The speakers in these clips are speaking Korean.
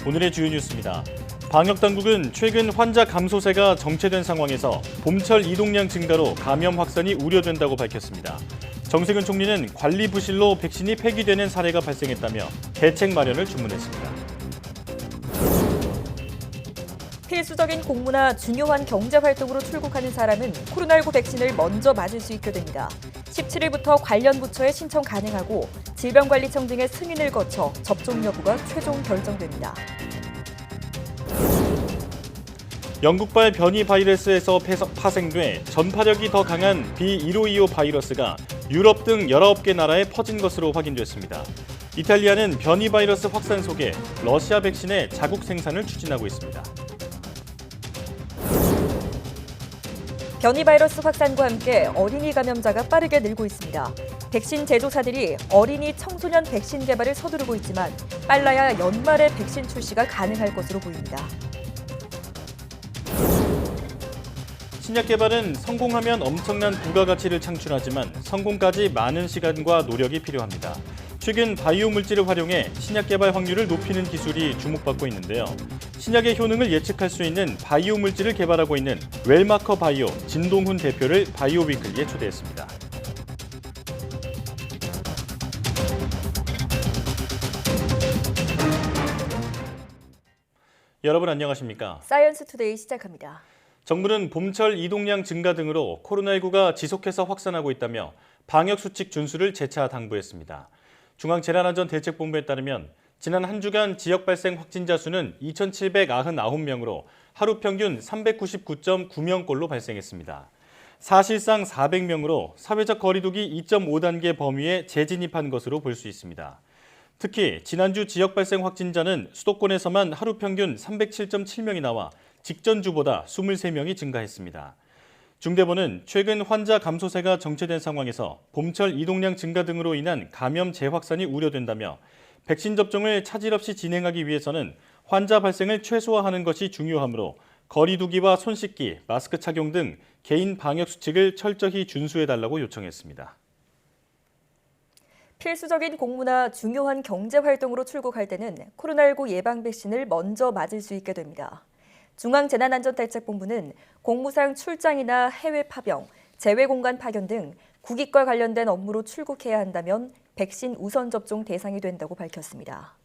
오늘의 주요 뉴스입니다. 방역당국은 최근 환자 감소세가 정체된 상황에서 봄철 이동량 증가로 감염 확산이 우려된다고 밝혔습니다. 정세균 총리는 관리 부실로 백신이 폐기되는 사례가 발생했다며 대책 마련을 주문했습니다. 필수적인 공무나 중요한 경제활동으로 출국하는 사람은 코로나19 백신을 먼저 맞을 수 있게 됩니다. 17일부터 관련 부처에 신청 가능하고 질병관리청 등의 승인을 거쳐 접종 여부가 최종 결정됩니다. 영국발 변이 바이러스에서 파생돼 전파력이 더 강한 B1525 바이러스가 유럽 등 19개 나라에 퍼진 것으로 확인됐습니다. 이탈리아는 변이 바이러스 확산 속에 러시아 백신의 자국 생산을 추진하고 있습니다. 변이 바이러스 확산과 함께 어린이 감염자가 빠르게 늘고 있습니다. 백신 제조사들이 어린이 청소년 백신 개발을 서두르고 있지만 빨라야 연말에 백신 출시가 가능할 것으로 보입니다. 신약 개발은 성공하면 엄청난 부가가치를 창출하지만 성공까지 많은 시간과 노력이 필요합니다. 최근 바이오 물질을 활용해 신약 개발 확률을 높이는 기술이 주목받고 있는데요. 신약의 효능을 예측할 수 있는 바이오 물질을 개발하고 있는 웰마커 바이오 진동훈 대표를 바이오 위클리에 초대했습니다. 여러분 안녕하십니까? 사이언스 투데이 시작합니다. 정부는 봄철 이동량 증가 등으로 코로나19가 지속해서 확산하고 있다며 방역수칙 준수를 재차 당부했습니다. 중앙재난안전대책본부에 따르면 지난 한 주간 지역 발생 확진자 수는 2,799명으로 하루 평균 399.9명꼴로 발생했습니다. 사실상 400명으로 사회적 거리두기 2.5단계 범위에 재진입한 것으로 볼 수 있습니다. 특히 지난주 지역 발생 확진자는 수도권에서만 하루 평균 307.7명이 나와 직전주보다 23명이 증가했습니다. 중대본은 최근 환자 감소세가 정체된 상황에서 봄철 이동량 증가 등으로 인한 감염 재확산이 우려된다며 백신 접종을 차질 없이 진행하기 위해서는 환자 발생을 최소화하는 것이 중요하므로 거리 두기와 손 씻기, 마스크 착용 등 개인 방역 수칙을 철저히 준수해달라고 요청했습니다. 필수적인 공무나 중요한 경제활동으로 출국할 때는 코로나19 예방 백신을 먼저 맞을 수 있게 됩니다. 중앙재난안전대책본부는 공무상 출장이나 해외 파병, 재외공간 파견 등 국익과 관련된 업무로 출국해야 한다면 백신 우선 접종 대상이 된다고 밝혔습니다.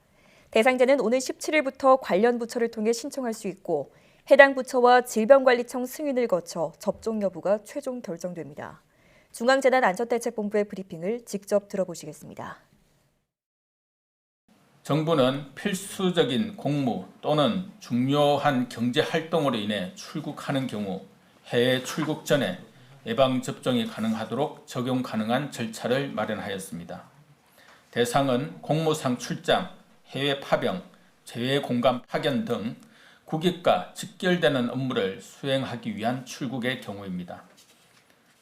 대상자는 오는 17일부터 관련 부처를 통해 신청할 수 있고 해당 부처와 질병관리청 승인을 거쳐 접종 여부가 최종 결정됩니다. 중앙재난안전대책본부의 브리핑을 직접 들어보시겠습니다. 정부는 필수적인 공무 또는 중요한 경제활동으로 인해 출국하는 경우 해외 출국 전에 예방접종이 가능하도록 적용 가능한 절차를 마련하였습니다. 대상은 공무상 출장, 해외 파병, 재외공간 파견 등 국익과 직결되는 업무를 수행하기 위한 출국의 경우입니다.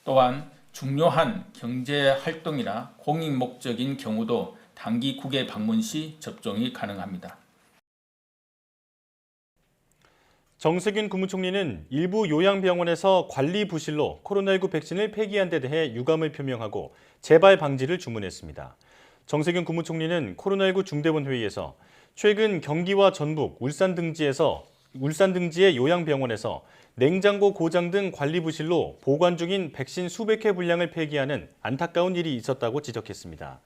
또한 중요한 경제활동이나 공익 목적인 경우도 단기 국외 방문 시 접종이 가능합니다. 정세균 국무총리는 일부 요양병원에서 관리 부실로 코로나19 백신을 폐기한 데 대해 유감을 표명하고 재발 방지를 주문했습니다. 정세균 국무총리는 코로나19 중대본 회의에서 최근 경기와 전북, 울산 등지의 요양병원에서 냉장고 고장 등 관리 부실로 보관 중인 백신 수백 회 분량을 폐기하는 안타까운 일이 있었다고 지적했습니다.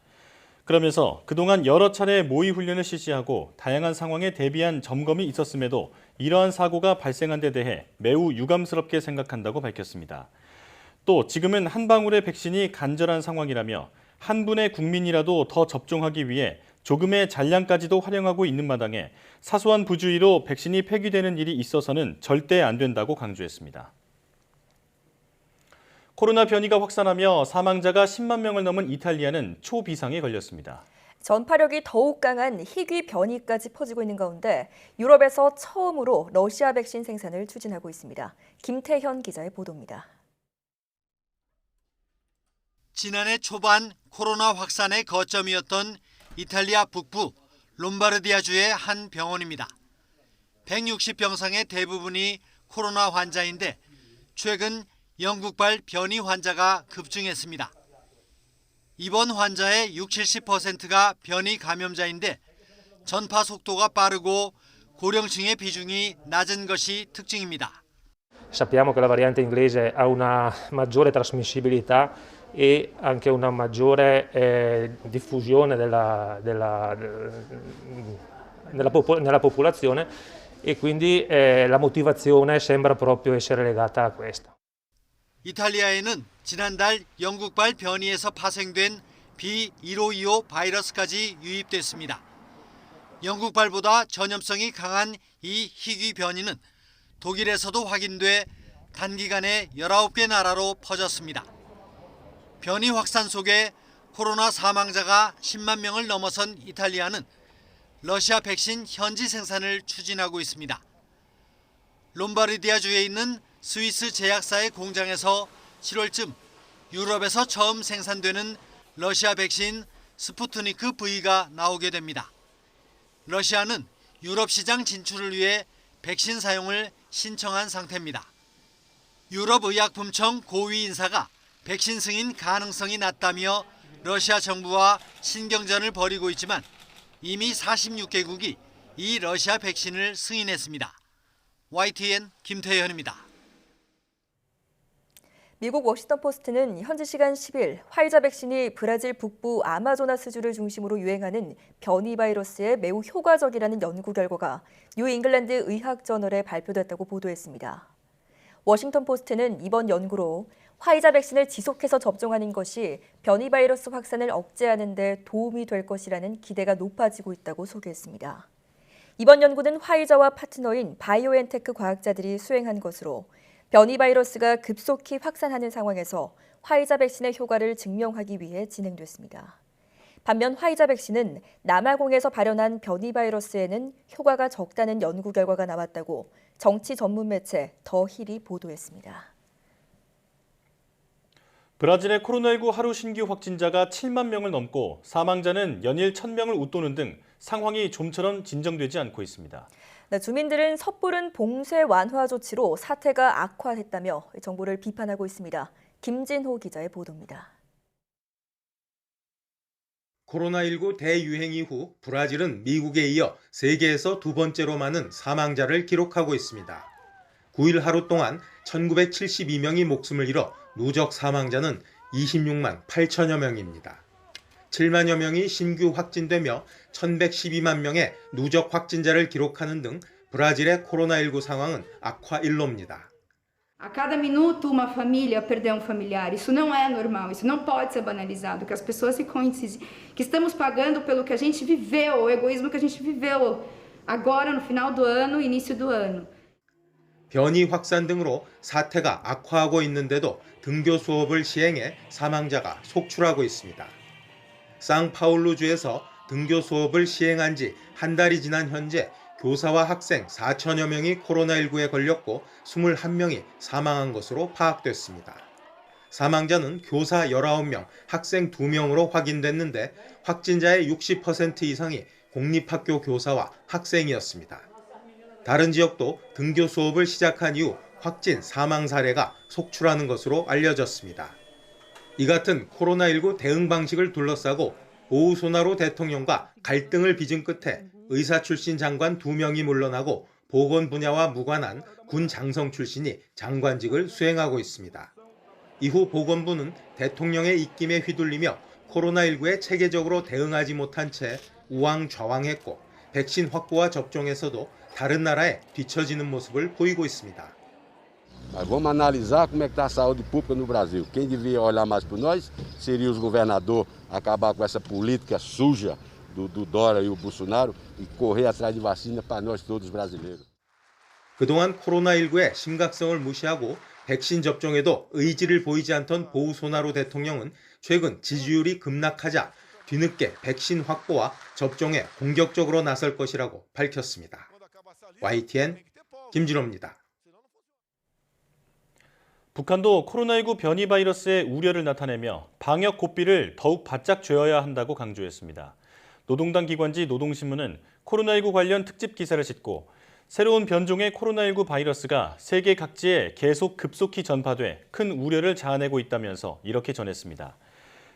그러면서 그동안 여러 차례 모의 훈련을 실시하고 다양한 상황에 대비한 점검이 있었음에도 이러한 사고가 발생한 데 대해 매우 유감스럽게 생각한다고 밝혔습니다. 또 지금은 한 방울의 백신이 간절한 상황이라며 한 분의 국민이라도 더 접종하기 위해 조금의 잔량까지도 활용하고 있는 마당에 사소한 부주의로 백신이 폐기되는 일이 있어서는 절대 안 된다고 강조했습니다. 코로나 변이가 확산하며 사망자가 10만 명을 넘은 이탈리아는 초비상에 걸렸습니다. 전파력이 더욱 강한 희귀 변이까지 퍼지고 있는 가운데 유럽에서 처음으로 러시아 백신 생산을 추진하고 있습니다. 김태현 기자의 보도입니다. 지난해 초반 코로나 확산의 거점이었던 이탈리아 북부 롬바르디아주의 한 병원입니다. 160병상의 대부분이 코로나 환자인데 최근 영국발 변이 환자가 급증했습니다. 입원 환자의 60-70%가 변이 감염자인데 전파 속도가 빠르고 고령층의 비중이 낮은 것이 특징입니다. Sappiamo che la variante inglese ha una maggiore trasmissibilità e anche una maggiore diffusione nella popolazione e quindi la motivazione sembra proprio essere legata a questo. 이탈리아에는 지난달 영국발 변이에서 파생된 B1525 바이러스까지 유입됐습니다. 영국발보다 전염성이 강한 이 희귀 변이는 독일에서도 확인돼 단기간에 19개 나라로 퍼졌습니다. 변이 확산 속에 코로나 사망자가 10만 명을 넘어선 이탈리아는 러시아 백신 현지 생산을 추진하고 있습니다. 롬바르디아주에 있는 스위스 제약사의 공장에서 7월쯤 유럽에서 처음 생산되는 러시아 백신 스푸트니크 V가 나오게 됩니다. 러시아는 유럽 시장 진출을 위해 백신 사용을 신청한 상태입니다. 유럽의약품청 고위 인사가 백신 승인 가능성이 낮다며 러시아 정부와 신경전을 벌이고 있지만 이미 46개국이 이 러시아 백신을 승인했습니다. YTN 김태현입니다. 미국 워싱턴 포스트는 현지 시간 10일 화이자 백신이 브라질 북부 아마조나스주를 중심으로 유행하는 변이 바이러스에 매우 효과적이라는 연구 결과가 뉴 잉글랜드 의학 저널에 발표됐다고 보도했습니다. 워싱턴 포스트는 이번 연구로 화이자 백신을 지속해서 접종하는 것이 변이 바이러스 확산을 억제하는 데 도움이 될 것이라는 기대가 높아지고 있다고 소개했습니다. 이번 연구는 화이자와 파트너인 바이오엔테크 과학자들이 수행한 것으로 변이 바이러스가 급속히 확산하는 상황에서 화이자 백신의 효과를 증명하기 위해 진행됐습니다. 반면 화이자 백신은 남아공에서 발현한 변이 바이러스에는 효과가 적다는 연구 결과가 나왔다고 정치 전문 매체 더 힐이 보도했습니다. 브라질의 코로나19 하루 신규 확진자가 7만 명을 넘고 사망자는 연일 1,000명을 웃도는 등 상황이 좀처럼 진정되지 않고 있습니다. 주민들은 섣부른 봉쇄 완화 조치로 사태가 악화했다며 정부를 비판하고 있습니다. 김진호 기자의 보도입니다. 코로나19 대유행 이후 브라질은 미국에 이어 세계에서 두 번째로 많은 사망자를 기록하고 있습니다. 9일 하루 동안 1972명이 목숨을 잃어 누적 사망자는 26만 8천여 명입니다. 7만여 명이 신규 확진되며 1,112만 명의 누적 확진자를 기록하는 등 브라질의 코로나19 상황은 악화일로입니다. A cada minuto uma família perdeu um familiar. Isso não é normal, isso não pode ser banalizado, que as pessoas ficam que estamos pagando pelo que a gente viveu, o egoísmo que a gente viveu agora no final do ano, início do ano. 변이 확산 등으로 사태가 악화하고 있는데도 등교 수업을 시행해 사망자가 속출하고 있습니다. 상파울루주에서 등교 수업을 시행한 지 한 달이 지난 현재 교사와 학생 4천여 명이 코로나19에 걸렸고 21명이 사망한 것으로 파악됐습니다. 사망자는 교사 19명, 학생 2명으로 확인됐는데 확진자의 60% 이상이 공립학교 교사와 학생이었습니다. 다른 지역도 등교 수업을 시작한 이후 확진, 사망 사례가 속출하는 것으로 알려졌습니다. 이 같은 코로나19 대응 방식을 둘러싸고 보우소나로 대통령과 갈등을 빚은 끝에 의사 출신 장관 2명이 물러나고 보건 분야와 무관한 군 장성 출신이 장관직을 수행하고 있습니다. 이후 보건부는 대통령의 입김에 휘둘리며 코로나19에 체계적으로 대응하지 못한 채 우왕좌왕했고 백신 확보와 접종에서도 다른 나라에 뒤처지는 모습을 보이고 있습니다. Mas vamos analisar como é que está a saúde pública no Brasil. Quem devia olhar mais por nós seria os governadores, acabar com essa política suja do Dória e o Bolsonaro e correr atrás de vacina para nós todos brasileiros. 그동안 코로나19의 심각성을 무시하고 백신 접종에도 의지를 보이지 않던 보우소나로 대통령은 최근 지지율이 급락하자 뒤늦게 백신 확보와 접종에 공격적으로 나설 것이라고 밝혔습니다. YTN 김진호입니다. 북한도 코로나19 변이 바이러스의 우려를 나타내며 방역 고삐를 더욱 바짝 쥐어야 한다고 강조했습니다. 노동당 기관지 노동신문은 코로나19 관련 특집 기사를 싣고 새로운 변종의 코로나19 바이러스가 세계 각지에 계속 급속히 전파돼 큰 우려를 자아내고 있다면서 이렇게 전했습니다.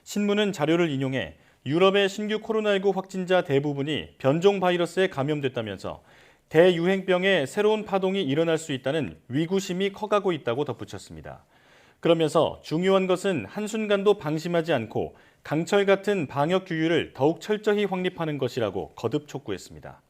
신문은 자료를 인용해 유럽의 신규 코로나19 확진자 대부분이 변종 바이러스에 감염됐다면서 대유행병의 새로운 파동이 일어날 수 있다는 위구심이 커가고 있다고 덧붙였습니다. 그러면서 중요한 것은 한순간도 방심하지 않고 강철 같은 방역 규율을 더욱 철저히 확립하는 것이라고 거듭 촉구했습니다.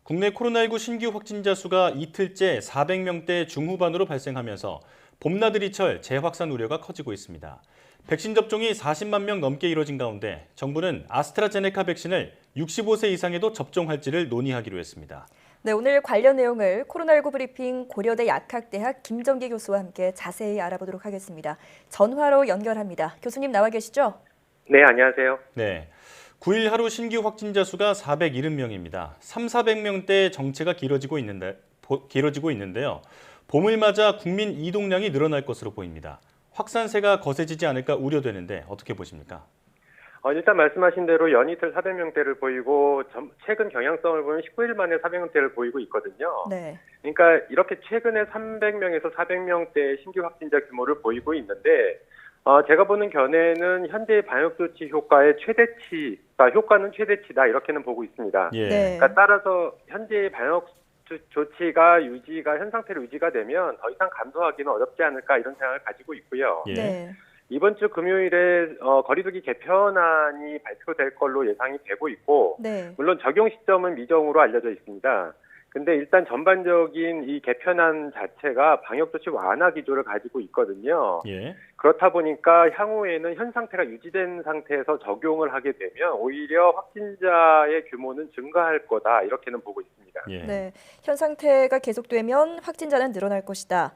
국내 코로나19 신규 확진자 수가 이틀째 400명대 중후반으로 발생하면서 봄나들이철 재확산 우려가 커지고 있습니다. 백신 접종이 40만 명 넘게 이뤄진 가운데 정부는 아스트라제네카 백신을 65세 이상에도 접종할지를 논의하기로 했습니다. 네, 오늘 관련 내용을 코로나19 브리핑 고려대 약학대학 김정기 교수와 함께 자세히 알아보도록 하겠습니다. 전화로 연결합니다. 교수님 나와 계시죠? 네, 안녕하세요. 네. 9일 하루 신규 확진자 수가 470명입니다. 3,400명대 정체가 길어지고 있는데요. 봄을 맞아 국민 이동량이 늘어날 것으로 보입니다. 확산세가 거세지지 않을까 우려되는데 어떻게 보십니까? 일단 말씀하신 대로 연이틀 400명대를 보이고 최근 경향성을 보면 19일 만에 400명대를 보이고 있거든요. 네. 그러니까 이렇게 최근에 300명에서 400명대 신규 확진자 규모를 보이고 있는데 제가 보는 견해는 현재의 방역 조치 효과의 최대치, 그러니까 효과는 최대치다 이렇게는 보고 있습니다. 예. 네. 그러니까 따라서 현재의 방역 조치가 현 상태로 유지가 되면 더 이상 감소하기는 어렵지 않을까 이런 생각을 가지고 있고요. 예. 네. 이번 주 금요일에 거리두기 개편안이 발표될 걸로 예상이 되고 있고 네. 물론 적용 시점은 미정으로 알려져 있습니다. 근데 일단 전반적인 이 개편안 자체가 방역조치 완화 기조를 가지고 있거든요. 예. 그렇다 보니까 향후에는 현 상태가 유지된 상태에서 적용을 하게 되면 오히려 확진자의 규모는 증가할 거다 이렇게는 보고 있습니다. 예. 네. 현 상태가 계속되면 확진자는 늘어날 것이다.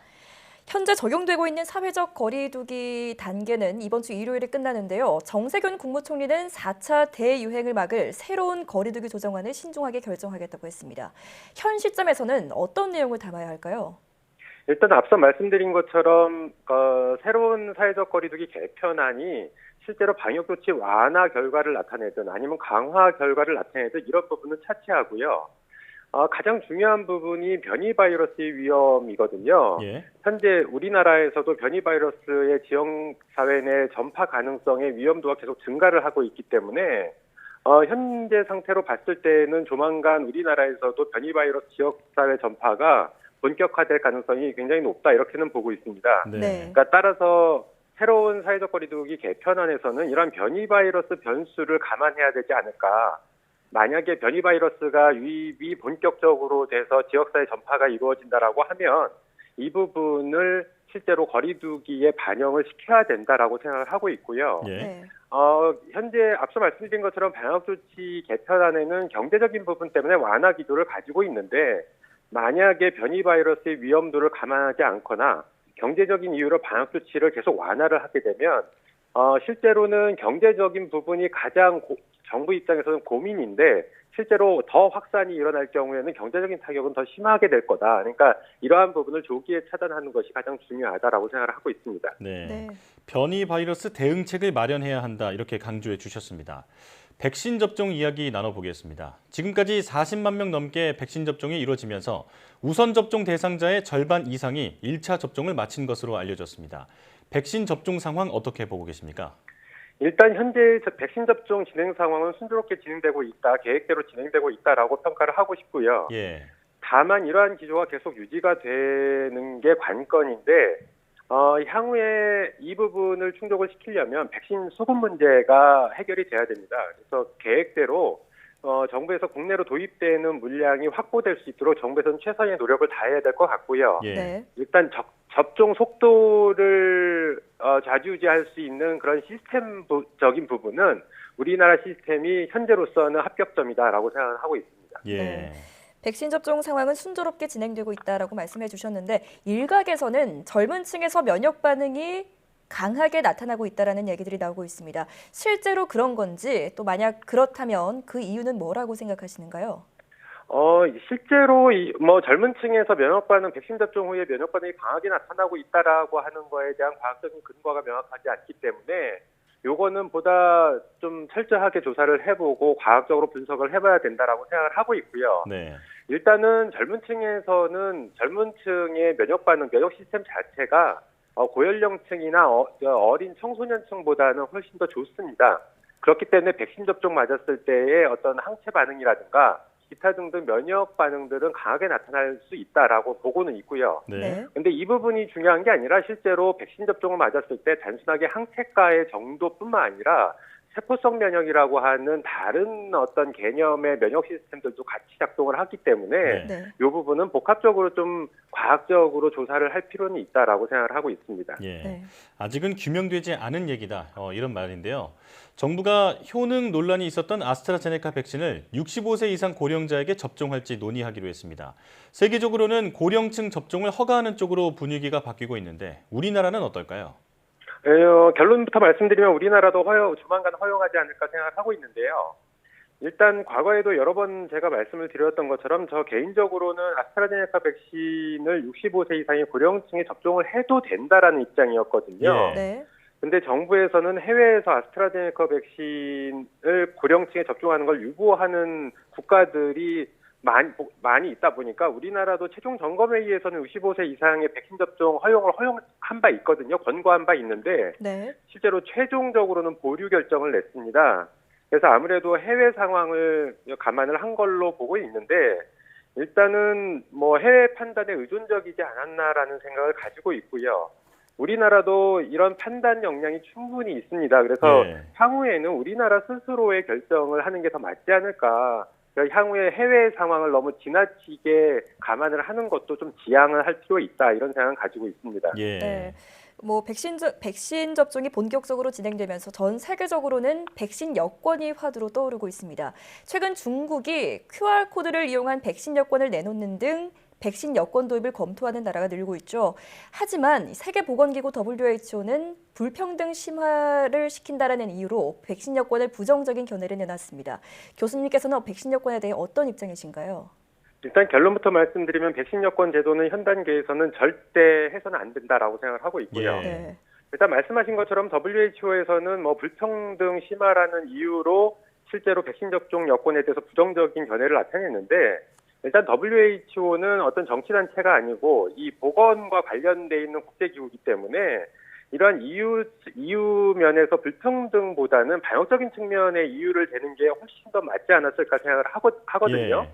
현재 적용되고 있는 사회적 거리두기 단계는 이번 주 일요일에 끝나는데요. 정세균 국무총리는 4차 대유행을 막을 새로운 거리두기 조정안을 신중하게 결정하겠다고 했습니다. 현 시점에서는 어떤 내용을 담아야 할까요? 일단 앞서 말씀드린 것처럼 새로운 사회적 거리두기 개편안이 실제로 방역조치 완화 결과를 나타내든 아니면 강화 결과를 나타내든 이런 부분은 차치하고요. 가장 중요한 부분이 변이 바이러스의 위험이거든요. 예. 현재 우리나라에서도 변이 바이러스의 지역 사회 내 전파 가능성의 위험도가 계속 증가를 하고 있기 때문에 현재 상태로 봤을 때는 조만간 우리나라에서도 변이 바이러스 지역 사회 전파가 본격화될 가능성이 굉장히 높다 이렇게는 보고 있습니다. 네. 네. 그러니까 따라서 새로운 사회적 거리두기 개편안에서는 이런 변이 바이러스 변수를 감안해야 되지 않을까. 만약에 변이 바이러스가 유입이 본격적으로 돼서 지역사회 전파가 이루어진다라고 하면 이 부분을 실제로 거리두기에 반영을 시켜야 된다라고 생각을 하고 있고요. 예. 네. 현재 앞서 말씀드린 것처럼 방역조치 개편안에는 경제적인 부분 때문에 완화 기조를 가지고 있는데 만약에 변이 바이러스의 위험도를 감안하지 않거나 경제적인 이유로 방역조치를 계속 완화를 하게 되면 실제로는 경제적인 부분이 가장 정부 입장에서는 고민인데 실제로 더 확산이 일어날 경우에는 경제적인 타격은 더 심하게 될 거다. 그러니까 이러한 부분을 조기에 차단하는 것이 가장 중요하다라고 생각을 하고 있습니다. 네. 네. 변이 바이러스 대응책을 마련해야 한다 이렇게 강조해 주셨습니다. 백신 접종 이야기 나눠보겠습니다. 지금까지 40만 명 넘게 백신 접종이 이루어지면서 우선 접종 대상자의 절반 이상이 1차 접종을 마친 것으로 알려졌습니다. 백신 접종 상황 어떻게 보고 계십니까? 일단 현재 백신 접종 진행 상황은 순조롭게 진행되고 있다, 계획대로 진행되고 있다라고 평가를 하고 싶고요. 예. 다만 이러한 기조가 계속 유지가 되는 게 관건인데 향후에 이 부분을 충족을 시키려면 백신 수급 문제가 해결이 돼야 됩니다. 그래서 계획대로 정부에서 국내로 도입되는 물량이 확보될 수 있도록 정부에서는 최선의 노력을 다해야 될 것 같고요. 예. 네. 일단 접종 속도를 좌지우지할 수 있는 그런 시스템적인 부분은 우리나라 시스템이 현재로서는 합격점이다라고 생각을 하고 있습니다. 예. 네. 백신 접종 상황은 순조롭게 진행되고 있다라고 말씀해 주셨는데 일각에서는 젊은 층에서 면역 반응이 강하게 나타나고 있다라는 얘기들이 나오고 있습니다. 실제로 그런 건지 또 만약 그렇다면 그 이유는 뭐라고 생각하시는가요? 실제로 젊은 층에서 면역 반응, 백신 접종 후에 면역 반응이 강하게 나타나고 있다라고 하는 거에 대한 과학적인 근거가 명확하지 않기 때문에 요거는 보다 좀 철저하게 조사를 해보고 과학적으로 분석을 해봐야 된다라고 생각을 하고 있고요. 네. 일단은 젊은 층에서는 젊은 층의 면역 반응, 면역 시스템 자체가 고연령층이나 어린 청소년층보다는 훨씬 더 좋습니다. 그렇기 때문에 백신 접종 맞았을 때의 어떤 항체 반응이라든가 기타 등등 면역 반응들은 강하게 나타날 수 있다라고 보고는 있고요. 네. 근데 이 부분이 중요한 게 아니라 실제로 백신 접종을 맞았을 때 단순하게 항체가의 정도뿐만 아니라 세포성 면역이라고 하는 다른 어떤 개념의 면역 시스템들도 같이 작동을 하기 때문에 네. 이 부분은 복합적으로 좀 과학적으로 조사를 할 필요는 있다라고 생각을 하고 있습니다. 예. 네. 아직은 규명되지 않은 얘기다. 이런 말인데요. 정부가 효능 논란이 있었던 아스트라제네카 백신을 65세 이상 고령자에게 접종할지 논의하기로 했습니다. 세계적으로는 고령층 접종을 허가하는 쪽으로 분위기가 바뀌고 있는데 우리나라는 어떨까요? 결론부터 말씀드리면 우리나라도 조만간 허용하지 않을까 생각을 하고 있는데요. 일단 과거에도 여러 번 제가 말씀을 드렸던 것처럼 저 개인적으로는 아스트라제네카 백신을 65세 이상의 고령층에 접종을 해도 된다라는 입장이었거든요. 예. 네. 근데 정부에서는 해외에서 아스트라제네카 백신을 고령층에 접종하는 걸 유보하는 국가들이 많이 있다 보니까 우리나라도 최종 점검회의에서는 65세 이상의 백신 접종 허용한 바 있거든요. 권고한 바 있는데 네. 실제로 최종적으로는 보류 결정을 냈습니다. 그래서 아무래도 해외 상황을 감안을 한 걸로 보고 있는데 일단은 뭐 해외 판단에 의존적이지 않았나라는 생각을 가지고 있고요. 우리나라도 이런 판단 역량이 충분히 있습니다. 그래서 예. 향후에는 우리나라 스스로의 결정을 하는 게 더 맞지 않을까. 향후에 해외 상황을 너무 지나치게 감안을 하는 것도 좀 지양을 할 필요 있다. 이런 생각을 가지고 있습니다. 예. 네. 뭐 백신 접종이 본격적으로 진행되면서 전 세계적으로는 백신 여권이 화두로 떠오르고 있습니다. 최근 중국이 QR코드를 이용한 백신 여권을 내놓는 등 백신 여권 도입을 검토하는 나라가 늘고 있죠. 하지만 세계보건기구 WHO는 불평등 심화를 시킨다라는 이유로 백신 여권을 부정적인 견해를 내놨습니다. 교수님께서는 백신 여권에 대해 어떤 입장이신가요? 일단 결론부터 말씀드리면 백신 여권 제도는 현 단계에서는 절대 해서는 안 된다라고 생각을 하고 있고요. 예. 네. 일단 말씀하신 것처럼 WHO에서는 뭐 불평등 심화라는 이유로 실제로 백신 접종 여권에 대해서 부정적인 견해를 나타냈는데 일단 WHO는 어떤 정치단체가 아니고 이 보건과 관련돼 있는 국제기구이기 때문에 이러한 이유 면에서 불평등보다는 방역적인 측면의 이유를 대는 게 훨씬 더 맞지 않았을까 생각을 하거든요.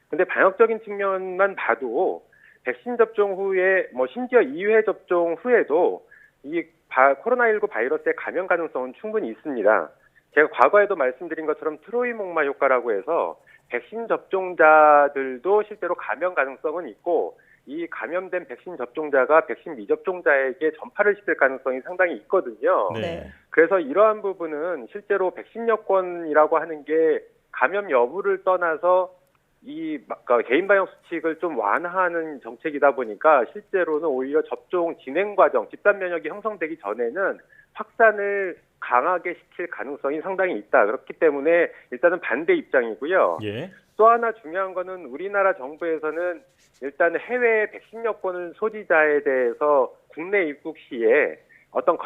근데 방역적인 측면만 봐도 백신 접종 후에 뭐 심지어 2회 접종 후에도 이 코로나19 바이러스의 감염 가능성은 충분히 있습니다. 제가 과거에도 말씀드린 것처럼 트로이 목마 효과라고 해서 백신 접종자들도 실제로 감염 가능성은 있고 이 감염된 백신 접종자가 백신 미접종자에게 전파를 시킬 가능성이 상당히 있거든요. 네. 그래서 이러한 부분은 실제로 백신 여권이라고 하는 게 감염 여부를 떠나서 이 개인 방역 수칙을 좀 완화하는 정책이다 보니까 실제로는 오히려 접종 진행 과정, 집단 면역이 형성되기 전에는 확산을 강하게 시킬 가능성이 상당히 있다. 그렇기 때문에 일단은 반대 입장이고요. 예. 또 하나 중요한 거는 우리나라 정부에서는 일단 해외 백신 여권 소지자에 대해서 국내 입국 시에 어떤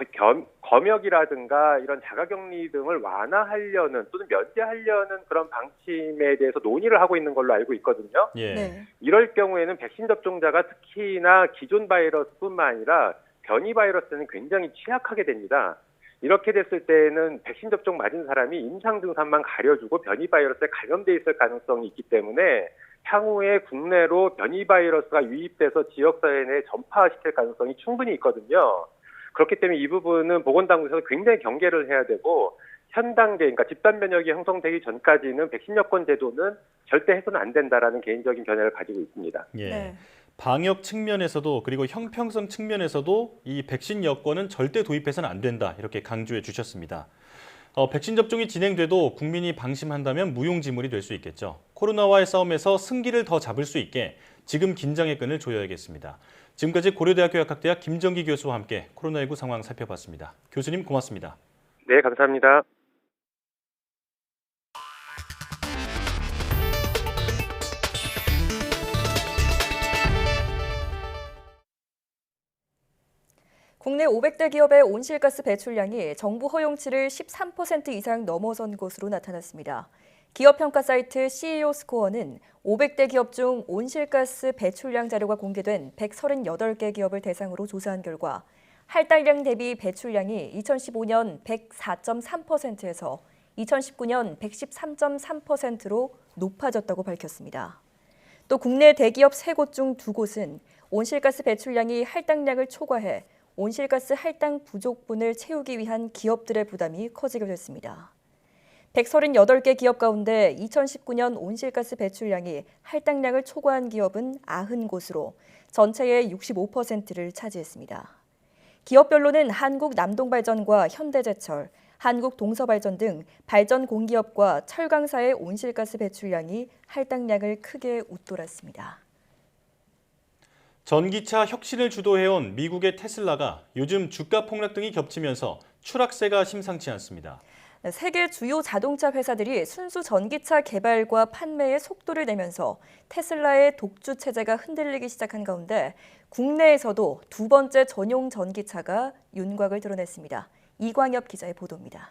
검역이라든가 이런 자가격리 등을 완화하려는 또는 면제하려는 그런 방침에 대해서 논의를 하고 있는 걸로 알고 있거든요. 예. 네. 이럴 경우에는 백신 접종자가 특히나 기존 바이러스뿐만 아니라 변이 바이러스는 굉장히 취약하게 됩니다. 이렇게 됐을 때에는 백신 접종 맞은 사람이 임상 증상만 가려주고 변이 바이러스에 감염돼 있을 가능성이 있기 때문에 향후에 국내로 변이 바이러스가 유입돼서 지역사회 내에 전파시킬 가능성이 충분히 있거든요. 그렇기 때문에 이 부분은 보건당국에서 굉장히 경계를 해야 되고 현 단계, 그러니까 집단 면역이 형성되기 전까지는 백신 여권 제도는 절대 해서는 안 된다라는 개인적인 견해를 가지고 있습니다. 예. 네. 방역 측면에서도 그리고 형평성 측면에서도 이 백신 여권은 절대 도입해서는 안 된다 이렇게 강조해 주셨습니다. 백신 접종이 진행돼도 국민이 방심한다면 무용지물이 될 수 있겠죠. 코로나와의 싸움에서 승기를 더 잡을 수 있게 지금 긴장의 끈을 조여야겠습니다. 지금까지 고려대학교 약학대학 김정기 교수와 함께 코로나19 상황 살펴봤습니다. 교수님 고맙습니다. 네, 감사합니다. 국내 500대 기업의 온실가스 배출량이 정부 허용치를 13% 이상 넘어선 것으로 나타났습니다. 기업 평가 사이트 CEO 스코어는 500대 기업 중 온실가스 배출량 자료가 공개된 138개 기업을 대상으로 조사한 결과 할당량 대비 배출량이 2015년 104.3%에서 2019년 113.3%로 높아졌다고 밝혔습니다. 또 국내 대기업 3곳 중 2곳은 온실가스 배출량이 할당량을 초과해 온실가스 할당 부족분을 채우기 위한 기업들의 부담이 커지게 됐습니다. 138개 기업 가운데 2019년 온실가스 배출량이 할당량을 초과한 기업은 90곳으로 전체의 65%를 차지했습니다. 기업별로는 한국남동발전과 현대제철, 한국동서발전 등 발전 공기업과 철강사의 온실가스 배출량이 할당량을 크게 웃돌았습니다. 전기차 혁신을 주도해온 미국의 테슬라가 요즘 주가 폭락 등이 겹치면서 추락세가 심상치 않습니다. 세계 주요 자동차 회사들이 순수 전기차 개발과 판매에 속도를 내면서 테슬라의 독주 체제가 흔들리기 시작한 가운데 국내에서도 두 번째 전용 전기차가 윤곽을 드러냈습니다. 이광엽 기자의 보도입니다.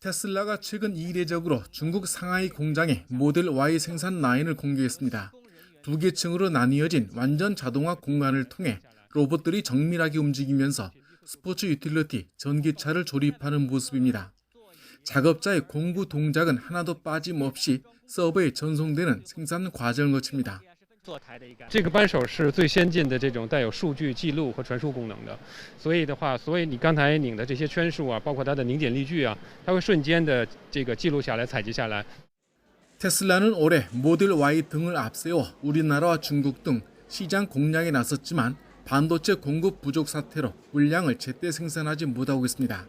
테슬라가 최근 이례적으로 중국 상하이 공장에 모델 Y 생산 라인을 공개했습니다. 2개 층으로 나뉘어진 완전 자동화 공간을 통해 로봇들이 정밀하게 움직이면서 스포츠 유틸리티 전기차를 조립하는 모습입니다. 작업자의 공구 동작은 하나도 빠짐없이 서버에 전송되는 생산 과정을 거칩니다. 这个扳手是最先进的这种带有数据记录和传输功能的，所以你刚才拧的这些圈数啊，包括它的拧减力矩啊，它会瞬间的这个记录下来、采集下来。 테슬라는 올해 모델 Y 등을 앞세워 우리나라와 중국 등 시장 공략에 나섰지만 반도체 공급 부족 사태로 물량을 제때 생산하지 못하고 있습니다.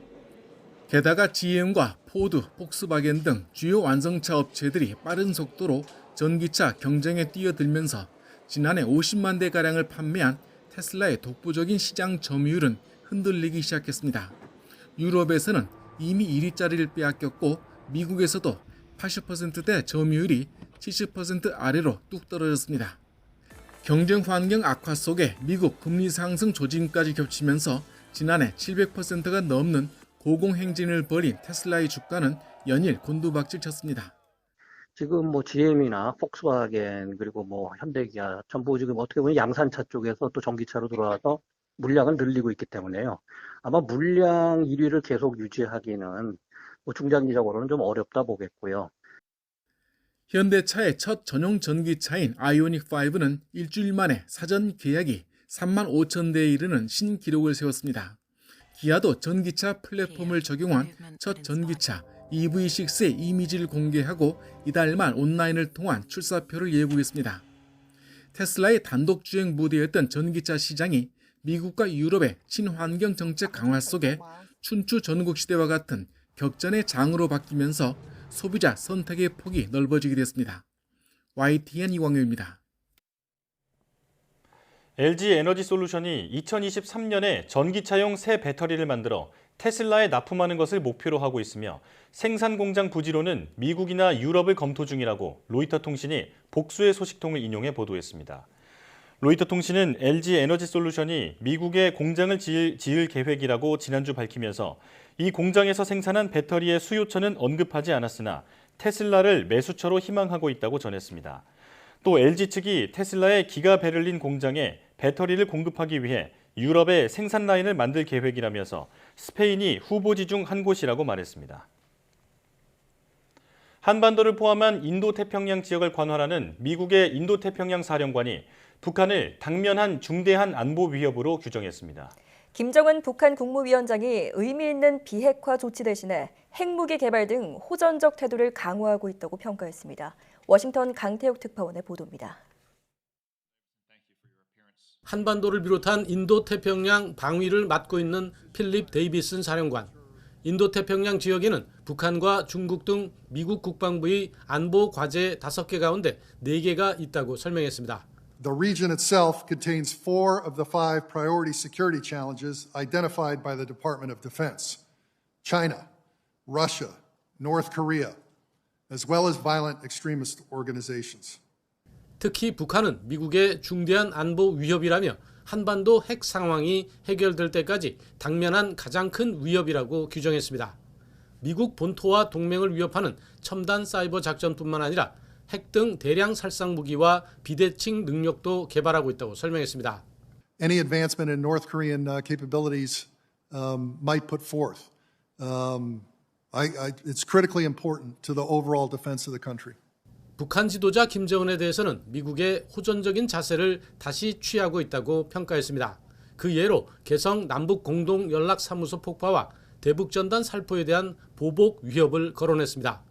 게다가 GM과 포드, 폭스바겐 등 주요 완성차 업체들이 빠른 속도로 전기차 경쟁에 뛰어들면서 지난해 50만 대가량을 판매한 테슬라의 독보적인 시장 점유율은 흔들리기 시작했습니다. 유럽에서는 이미 1위 자리를 빼앗겼고 미국에서도 80%대 점유율이 70% 아래로 뚝 떨어졌습니다. 경쟁 환경 악화 속에 미국 금리 상승 조짐까지 겹치면서 지난해 700%가 넘는 고공행진을 벌인 테슬라의 주가는 연일 곤두박질 쳤습니다. 지금 GM이나 폭스바겐 그리고 현대기아 전부 지금 어떻게 보면 양산차 쪽에서 또 전기차로 들어와서 물량을 늘리고 있기 때문에요. 아마 물량 1위를 계속 유지하기는 중장기적으로는 좀 어렵다 보겠고요. 현대차의 첫 전용 전기차인 아이오닉5는 일주일 만에 사전 계약이 3만 5천 대에 이르는 신기록을 세웠습니다. 기아도 전기차 플랫폼을 적용한 첫 전기차 EV6의 이미지를 공개하고 이달 말 온라인을 통한 출사표를 예고했습니다. 테슬라의 단독 주행 무대였던 전기차 시장이 미국과 유럽의 친환경 정책 강화 속에 춘추 전국 시대와 같은 격전의 장으로 바뀌면서 소비자 선택의 폭이 넓어지게 됐습니다. YTN 이광효입니다. LG 에너지솔루션이 2023년에 전기차용 새 배터리를 만들어 테슬라에 납품하는 것을 목표로 하고 있으며 생산 공장 부지로는 미국이나 유럽을 검토 중이라고 로이터 통신이 복수의 소식통을 인용해 보도했습니다. 로이터 통신은 LG 에너지솔루션이 미국에 공장을 지을 계획이라고 지난주 밝히면서 이 공장에서 생산한 배터리의 수요처는 언급하지 않았으나 테슬라를 매수처로 희망하고 있다고 전했습니다. 또 LG 측이 테슬라의 기가 베를린 공장에 배터리를 공급하기 위해 유럽에 생산 라인을 만들 계획이라면서 스페인이 후보지 중 한 곳이라고 말했습니다. 한반도를 포함한 인도태평양 지역을 관할하는 미국의 인도태평양 사령관이 북한을 당면한 중대한 안보 위협으로 규정했습니다. 김정은 북한 국무위원장이 의미 있는 비핵화 조치 대신에 핵무기 개발 등 호전적 태도를 강화하고 있다고 평가했습니다. 워싱턴 강태욱 특파원의 보도입니다. 한반도를 비롯한 인도태평양 방위를 맡고 있는 필립 데이비슨 사령관. 인도태평양 지역에는 북한과 중국 등 미국 국방부의 안보 과제 5개 가운데 4개가 있다고 설명했습니다. The region itself contains 4 of the 5 priority security challenges identified by the Department of Defense: China, Russia, North Korea, as well as violent extremist organizations. 특히 북한은 미국의 중대한 안보 위협이라며 한반도 핵 상황이 해결될 때까지 당면한 가장 큰 위협이라고 규정했습니다. 미국 본토와 동맹을 위협하는 첨단 사이버 작전뿐만 아니라 핵 등 대량 살상 무기와 비대칭 능력도 개발하고 있다고 설명했습니다. Any advancement in North Korean capabilities might put forth. It's critically important to the overall defense of the country. 북한 지도자 김정은에 대해서는 미국의 호전적인 자세를 다시 취하고 있다고 평가했습니다. 그 예로 개성 남북 공동 연락사무소 폭파와 대북전단 살포에 대한 보복 위협을 거론했습니다.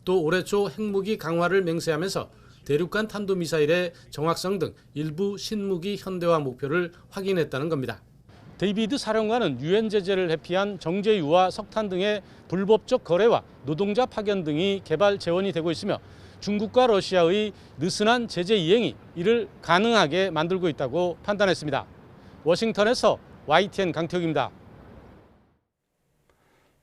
또 올해 초 핵무기 강화를 맹세하면서 대륙간 탄도미사일의 정확성 등 일부 신무기 현대화 목표를 확인했다는 겁니다. 데이비드 사령관은 유엔 제재를 회피한 정제유와 석탄 등의 불법적 거래와 노동자 파견 등이 개발 재원이 되고 있으며 중국과 러시아의 느슨한 제재 이행이 이를 가능하게 만들고 있다고 판단했습니다. 워싱턴에서 YTN 강태욱입니다.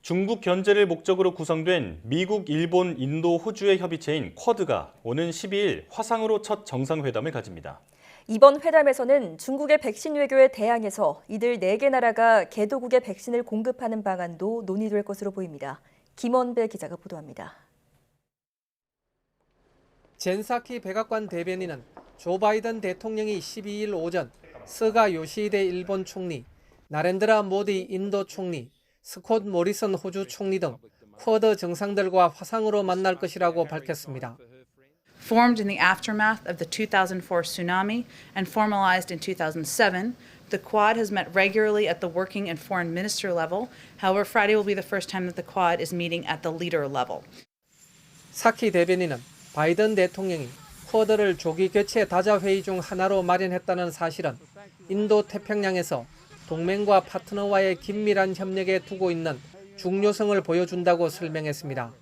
중국 견제를 목적으로 구성된 미국, 일본, 인도, 호주의 협의체인 쿼드가 오는 12일 화상으로 첫 정상회담을 가집니다. 이번 회담에서는 중국의 백신 외교에 대항해서 이들 4개 나라가 개도국의 백신을 공급하는 방안도 논의될 것으로 보입니다. 김원배 기자가 보도합니다. 젠사키 백악관 대변인은 조 바이든 대통령이 12일 오전 스가 요시히데 일본 총리, 나렌드라 모디 인도 총리, 스콧 모리슨 호주 총리 등 쿼드 정상들과 화상으로 만날 것이라고 밝혔습니다. Formed in the aftermath of the 2004 tsunami and formalized in 2007, the Quad has met regularly at the working and foreign minister level. However, Friday will be the first time that the Quad is meeting at the leader level. 사키 대변인은 바이든 대통령이 쿼드를 조기 교체 다자 회의 중 하나로 마련했다는 사실은 인도 태평양에서 동맹과 파트너와의 긴밀한 협력에 두고 있는 중요성을 보여준다고 설명했습니다.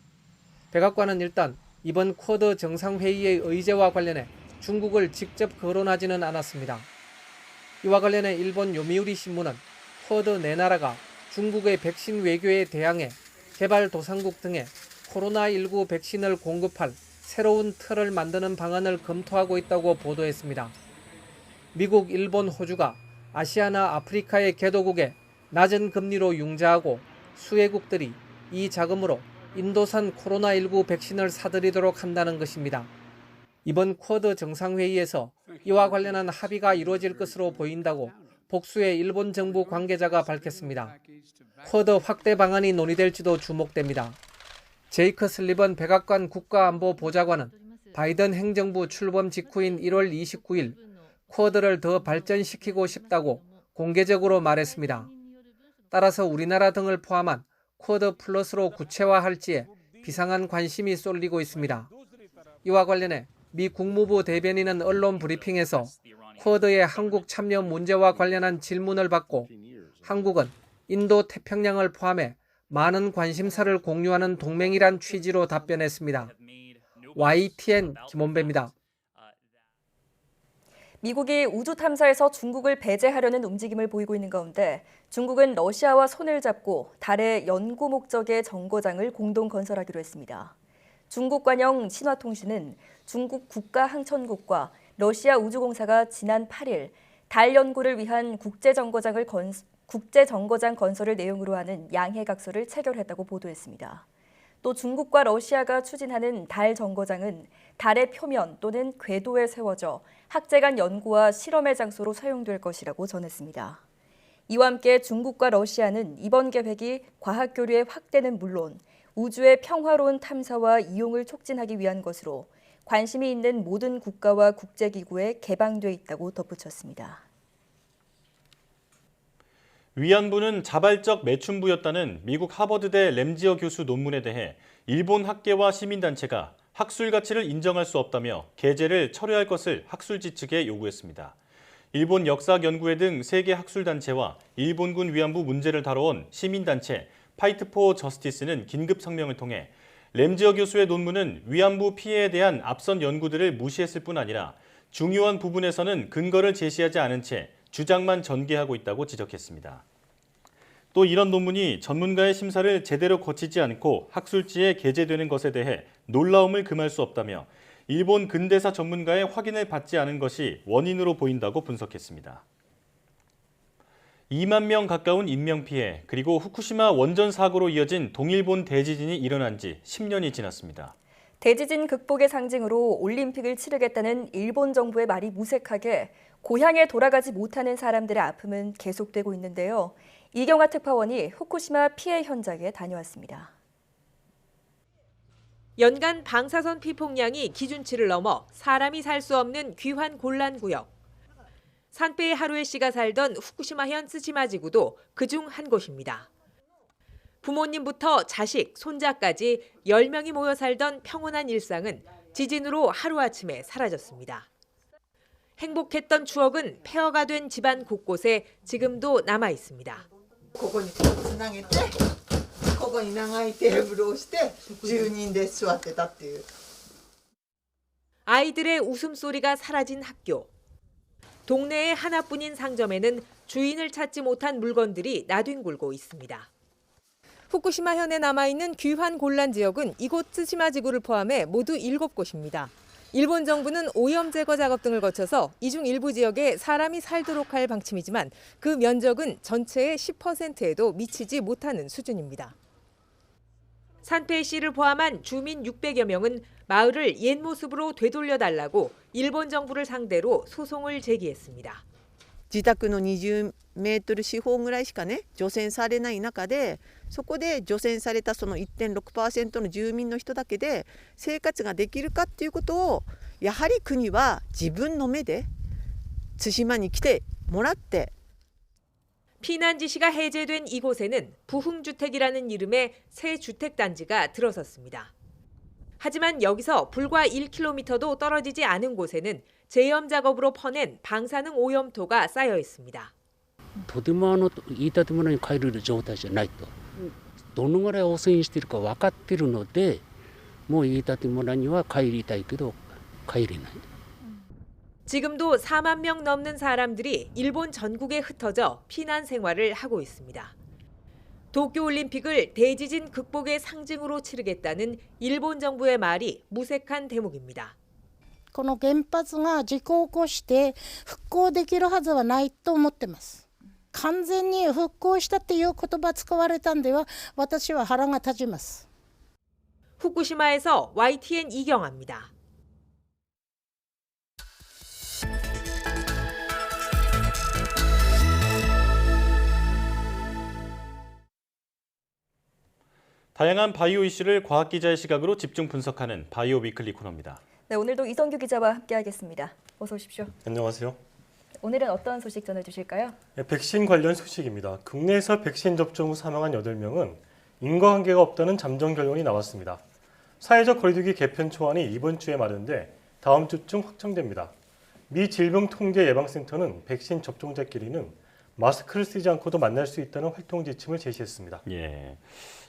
백악관은 일단 이번 쿼드 정상회의의 의제와 관련해 중국을 직접 거론하지는 않았습니다. 이와 관련해 일본 요미우리 신문은 쿼드 4나라가 중국의 백신 외교에 대항해 개발도상국 등에 코로나19 백신을 공급할 새로운 틀을 만드는 방안을 검토하고 있다고 보도했습니다. 미국, 일본, 호주가 아시아나 아프리카의 개도국에 낮은 금리로 융자하고 수혜국들이 이 자금으로 인도산 코로나19 백신을 사들이도록 한다는 것입니다. 이번 쿼드 정상회의에서 이와 관련한 합의가 이루어질 것으로 보인다고 복수의 일본 정부 관계자가 밝혔습니다. 쿼드 확대 방안이 논의될지도 주목됩니다. 제이크 슬리번 백악관 국가안보보좌관은 바이든 행정부 출범 직후인 1월 29일 쿼드를 더 발전시키고 싶다고 공개적으로 말했습니다. 따라서 우리나라 등을 포함한 쿼드 플러스로 구체화할지에 비상한 관심이 쏠리고 있습니다. 이와 관련해 미 국무부 대변인은 언론 브리핑에서 쿼드의 한국 참여 문제와 관련한 질문을 받고 한국은 인도 태평양을 포함해 많은 관심사를 공유하는 동맹이란 취지로 답변했습니다. YTN 김원배입니다. 미국이 우주 탐사에서 중국을 배제하려는 움직임을 보이고 있는 가운데 중국은 러시아와 손을 잡고 달의 연구 목적의 정거장을 공동 건설하기로 했습니다. 중국 관영 신화통신은 중국 국가항천국과 러시아 우주공사가 지난 8일 달 연구를 위한 국제정거장 건설을 내용으로 하는 양해각서를 체결했다고 보도했습니다. 또 중국과 러시아가 추진하는 달 정거장은 달의 표면 또는 궤도에 세워져 학제 간 연구와 실험의 장소로 사용될 것이라고 전했습니다. 이와 함께 중국과 러시아는 이번 계획이 과학 교류의 확대는 물론 우주의 평화로운 탐사와 이용을 촉진하기 위한 것으로 관심이 있는 모든 국가와 국제기구에 개방돼 있다고 덧붙였습니다. 위안부는 자발적 매춘부였다는 미국 하버드대 램지어 교수 논문에 대해 일본 학계와 시민단체가 학술 가치를 인정할 수 없다며 게재를 철회할 것을 학술지 측에 요구했습니다. 일본 역사연구회 등 세계 학술단체와 일본군 위안부 문제를 다뤄온 시민단체 파이트 포 저스티스는 긴급 성명을 통해 램지어 교수의 논문은 위안부 피해에 대한 앞선 연구들을 무시했을 뿐 아니라 중요한 부분에서는 근거를 제시하지 않은 채 주장만 전개하고 있다고 지적했습니다. 또 이런 논문이 전문가의 심사를 제대로 거치지 않고 학술지에 게재되는 것에 대해 놀라움을 금할 수 없다며 일본 근대사 전문가의 확인을 받지 않은 것이 원인으로 보인다고 분석했습니다. 2만 명 가까운 인명피해, 그리고 후쿠시마 원전 사고로 이어진 동일본 대지진이 일어난 지 10년이 지났습니다. 대지진 극복의 상징으로 올림픽을 치르겠다는 일본 정부의 말이 무색하게 고향에 돌아가지 못하는 사람들의 아픔은 계속되고 있는데요. 이경아 특파원이 후쿠시마 피해 현장에 다녀왔습니다. 연간 방사선 피폭량이 기준치를 넘어 사람이 살 수 없는 귀환 곤란 구역. 산페이 하루에 씨가 살던 후쿠시마현 쓰시마지구도 그중 한 곳입니다. 부모님부터 자식, 손자까지 10명이 모여 살던 평온한 일상은 지진으로 하루아침에 사라졌습니다. 행복했던 추억은 폐허가 된 집안 곳곳에 지금도 남아 있습니다. ここにつなげて、ここに長いテーブルをして10人で座ってたっていう。 아이들의 웃음소리가 사라진 학교. 동네의 하나뿐인 상점에는 주인을 찾지 못한 물건들이 나뒹굴고 있습니다. 후쿠시마현에 남아있는 귀환 곤란 지역은 이곳 쓰시마지구를 포함해 모두 7곳입니다. 일본 정부는 오염 제거 작업 등을 거쳐서 이 중 일부 지역에 사람이 살도록 할 방침이지만 그 면적은 전체의 10%에도 미치지 못하는 수준입니다. 산페이시를 포함한 주민 600여 명은 마을을 옛 모습으로 되돌려달라고 일본 정부를 상대로 소송을 제기했습니다. 自宅の20メートル四方ぐらいしかね除染されない中でそこで除染されたその 1.6% の住民の人だけで生活ができるかっていうことをやはり国は自分の目で対馬に来てもらって 피난 지시가 해제된 이곳에는 부흥주택이라는 이름의 새 주택단지가 들어섰습니다. 하지만 여기서 불과 1km도 떨어지지 않은 곳에는 재염 작업으로 퍼낸 방사능 오염토가 쌓여 있습니다. とてもいい建物に帰れる状態じゃないと。どのぐらい汚染しているか分かっているので、もういい建物には帰りたいけど帰れない。 지금도 4만 명 넘는 사람들이 일본 전국에 흩어져 피난 생활을 하고 있습니다. 도쿄올림픽을 대지진 극복의 상징으로 치르겠다는 일본 정부의 말이 무색한 대목입니다. この原発が事故を起こして復興できるはずはないと思ってます。完全に復興したっていう言葉使われたんでは私は腹が立ちます。 후쿠시마에서 YTN 이경아입니다. 다양한 바이오 이슈를 과학 기자의 시각으로 집중 분석하는 바이오 위클리 코너입니다. 네, 오늘도 이성규 기자와 함께하겠습니다. 어서 오십시오. 안녕하세요. 오늘은 어떤 소식 전해주실까요? 네, 백신 관련 소식입니다. 국내에서 백신 접종 후 사망한 8명은 인과관계가 없다는 잠정 결론이 나왔습니다. 사회적 거리두기 개편 초안이 이번 주에 마련돼 다음 주쯤 확정됩니다. 미 질병통제예방센터는 백신 접종자끼리는 마스크를 쓰지 않고도 만날 수 있다는 활동 지침을 제시했습니다. 예.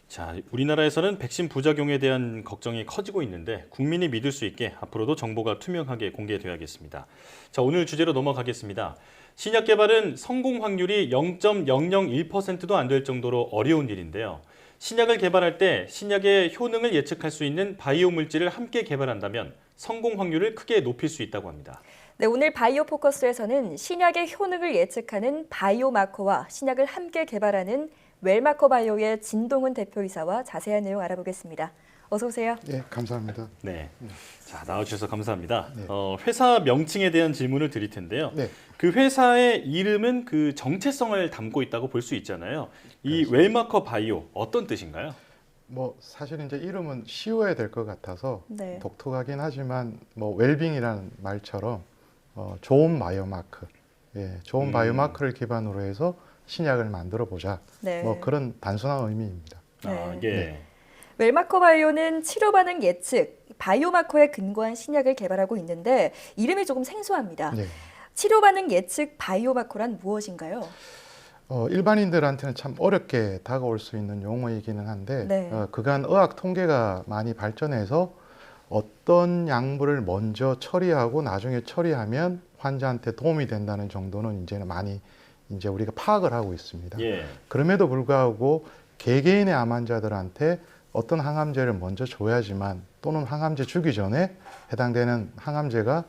자, 우리나라에서는 백신 부작용에 대한 걱정이 커지고 있는데 국민이 믿을 수 있게 앞으로도 정보가 투명하게 공개돼야겠습니다. 자, 오늘 주제로 넘어가겠습니다. 신약 개발은 성공 확률이 0.001%도 안 될 정도로 어려운 일인데요. 신약을 개발할 때 신약의 효능을 예측할 수 있는 바이오 물질을 함께 개발한다면 성공 확률을 크게 높일 수 있다고 합니다. 네, 오늘 바이오 포커스에서는 신약의 효능을 예측하는 바이오 마커와 신약을 함께 개발하는 웰마커 바이오의 진동훈 대표이사와 자세한 내용 알아보겠습니다. 어서 오세요. 네, 감사합니다. 네, 자 나와주셔서 감사합니다. 네. 회사 명칭에 대한 질문을 드릴 텐데요. 네. 그 회사의 이름은 그 정체성을 담고 있다고 볼 수 있잖아요. 이 웰마커 바이오 어떤 뜻인가요? 뭐 사실 이제 이름은 쉬워야 될 것 같아서 네. 독특하긴 하지만 뭐 웰빙이라는 말처럼 좋은 바이오마크, 예, 좋은 바이오마크를 기반으로 해서 신약을 만들어 보자. 네. 뭐 그런 단순한 의미입니다. 네. 예. 네. 웰마커 바이오는 치료 반응 예측, 바이오마커에 근거한 신약을 개발하고 있는데 이름이 조금 생소합니다. 네. 치료 반응 예측 바이오마커란 무엇인가요? 일반인들한테는 참 어렵게 다가올 수 있는 용어이기는 한데 네. 그간 의학 통계가 많이 발전해서 어떤 약물을 먼저 처리하고 나중에 처리하면 환자한테 도움이 된다는 정도는 이제는 많이 이제 우리가 파악을 하고 있습니다. 예. 그럼에도 불구하고 개개인의 암 환자들한테 어떤 항암제를 먼저 줘야지만 또는 항암제 주기 전에 해당되는 항암제가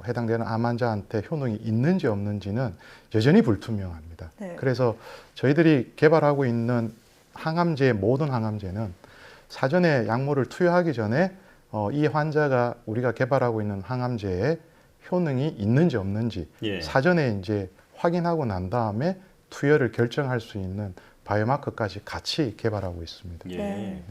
해당되는 암 환자한테 효능이 있는지 없는지는 여전히 불투명합니다. 네. 그래서 저희들이 개발하고 있는 항암제, 모든 항암제는 사전에 약물을 투여하기 전에 이 환자가 우리가 개발하고 있는 항암제에 효능이 있는지 없는지 예. 사전에 이제 확인하고 난 다음에 투여를 결정할 수 있는 바이오마커까지 같이 개발하고 있습니다. 예.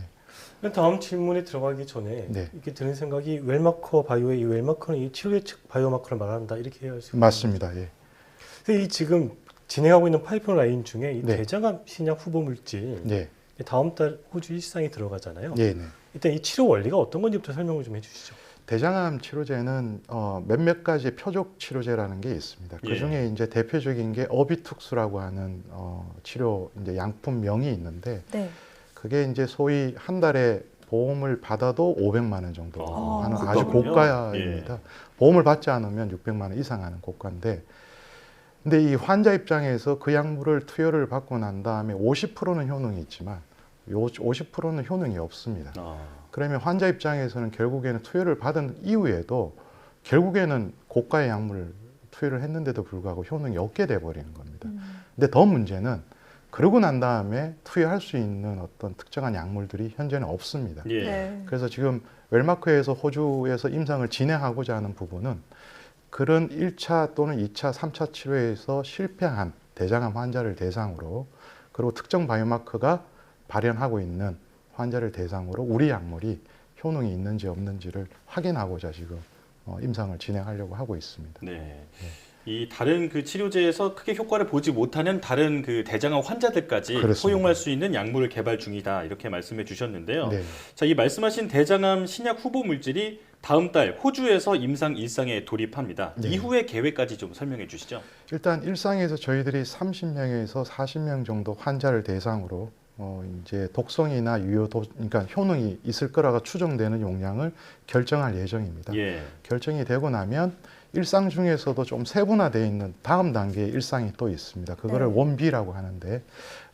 다음 질문에 들어가기 전에 네. 이렇게 드는 생각이 웰마커 바이오의 이 웰마커는 이 치료의 측 바이오마커를 말한다 이렇게 해야 할 수 있습니다. 맞습니다. 예. 근데 이 지금 진행하고 있는 파이프라인 중에 이 네. 대장암 신약 후보 물질 네. 다음 달 호주 일상에 들어가잖아요. 예, 네. 일단 이 치료 원리가 어떤 건지부터 설명을 좀 해주시죠. 대장암 치료제는 몇몇 가지 표적 치료제라는 게 있습니다. 그 중에 이제 대표적인 게 어비툭스라고 하는 치료 이제 양품명이 있는데 네. 그게 이제 소위 한 달에 보험을 받아도 500만 원 정도 하는 아주 그렇군요. 고가입니다. 예. 보험을 받지 않으면 600만 원 이상 하는 고가인데 근데 이 환자 입장에서 그 약물을 투여를 받고 난 다음에 50%는 효능이 있지만 50%는 효능이 없습니다. 그러면 환자 입장에서는 결국에는 투여를 받은 이후에도 결국에는 고가의 약물을 투여를 했는데도 불구하고 효능이 없게 돼버리는 겁니다. 근데 더 문제는 그러고 난 다음에 투여할 수 있는 어떤 특정한 약물들이 현재는 없습니다. 예. 네. 그래서 지금 웰마커에서 호주에서 임상을 진행하고자 하는 부분은 그런 1차 또는 2차, 3차 치료에서 실패한 대장암 환자를 대상으로 그리고 특정 바이오마커가 발현하고 있는 환자를 대상으로 우리 약물이 효능이 있는지 없는지를 확인하고자 지금 임상을 진행하려고 하고 있습니다. 네. 이 다른 그 치료제에서 크게 효과를 보지 못하는 다른 그 대장암 환자들까지 그렇습니다. 허용할 수 있는 약물을 개발 중이다 이렇게 말씀해 주셨는데요. 네. 자, 이 말씀하신 대장암 신약 후보 물질이 다음 달 호주에서 임상 일상에 돌입합니다. 네. 이후의 계획까지 좀 설명해 주시죠. 일단 일상에서 저희들이 30명에서 40명 정도 환자를 대상으로 이제 독성이나 그러니까 효능이 있을 거라고 추정되는 용량을 결정할 예정입니다. 예. 결정이 되고 나면 일상 중에서도 좀 세분화되어 있는 다음 단계의 일상이 또 있습니다. 그거를 네. 원비라고 하는데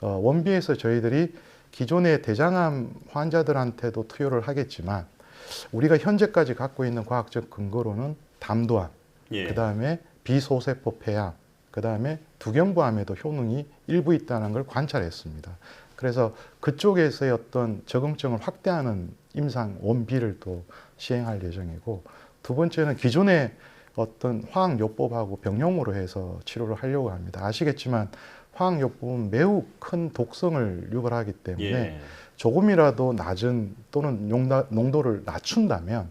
원비에서 저희들이 기존의 대장암 환자들한테도 투여를 하겠지만 우리가 현재까지 갖고 있는 과학적 근거로는 담도암, 예. 그다음에 비소세포 폐암, 그다음에 두경부암에도 효능이 일부 있다는 걸 관찰했습니다. 그래서 그쪽에서의 어떤 적응증을 확대하는 임상 원비를 또 시행할 예정이고 두 번째는 기존의 어떤 화학요법하고 병용으로 해서 치료를 하려고 합니다. 아시겠지만 화학요법은 매우 큰 독성을 유발하기 때문에 예. 조금이라도 낮은 또는 농도를 낮춘다면